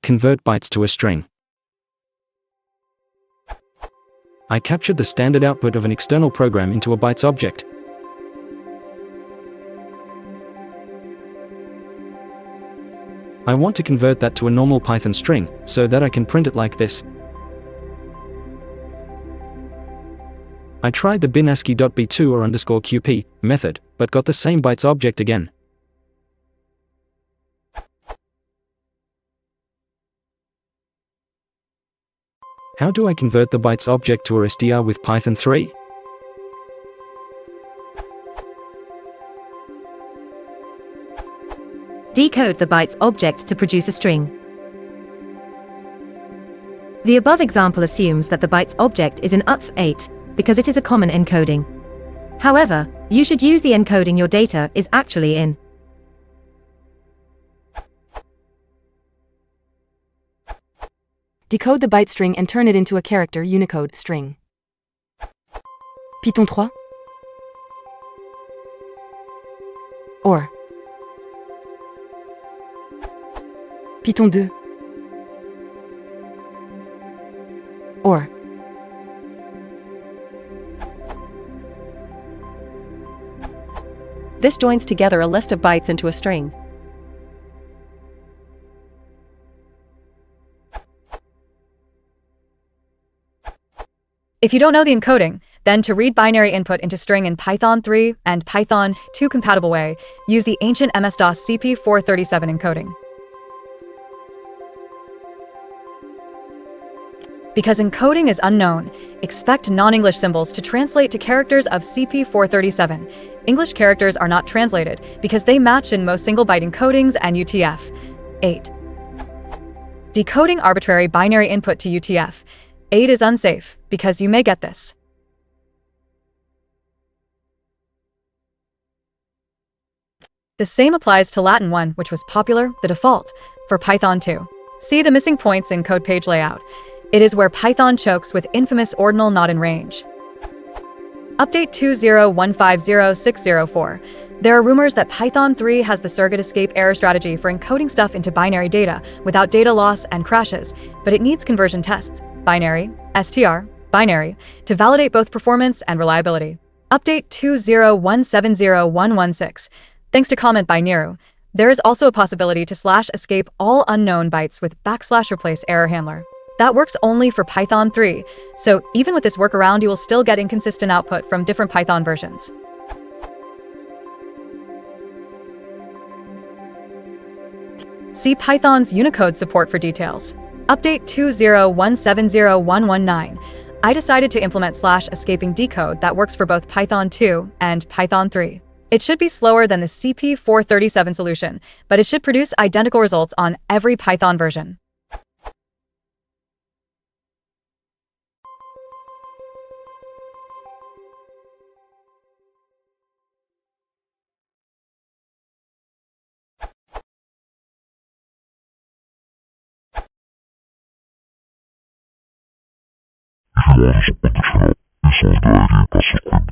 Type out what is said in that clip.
Convert bytes to a string. I captured the standard output of an external program into a bytes object. I want to convert that to a normal Python string, so that I can print it like this. I tried the bin ASCII.b2 or _qp method, but got the same bytes object again. How do I convert the bytes object to a str with Python 3? Decode the bytes object to produce a string. The above example assumes that the bytes object is in UTF-8, because it is a common encoding. However, you should use the encoding your data is actually in. Decode the byte string and turn it into a character Unicode string. Python 3 or Python 2 or This joins together a list of bytes into a string. If you don't know the encoding, then to read binary input into string in Python 3 and Python 2 compatible way, use the ancient MS-DOS CP437 encoding. Because encoding is unknown, expect non-English symbols to translate to characters of CP437. English characters are not translated because they match in most single-byte encodings and UTF-8. Decoding arbitrary binary input to UTF-8 is unsafe because you may get this. The same applies to Latin 1, which was popular, the default, for Python 2. See the missing points in code page layout. It is where Python chokes with infamous ordinal not in range. Update 20150.604. There are rumors that Python 3 has the surrogate escape error strategy for encoding stuff into binary data without data loss and crashes, but it needs conversion tests, binary, str, binary, to validate both performance and reliability. Update 20170.116. Thanks to comment by Niru, there is also a possibility to /escape all unknown bytes with /replace error handler. That works only for Python 3, so even with this workaround you will still get inconsistent output from different Python versions. See Python's Unicode support for details. Update 20170.119. I decided to implement /escaping decode that works for both Python 2 and Python 3. It should be slower than the CP437 solution, but it should produce identical results on every Python version. If you want to support the channel, please subscribe and subscribe.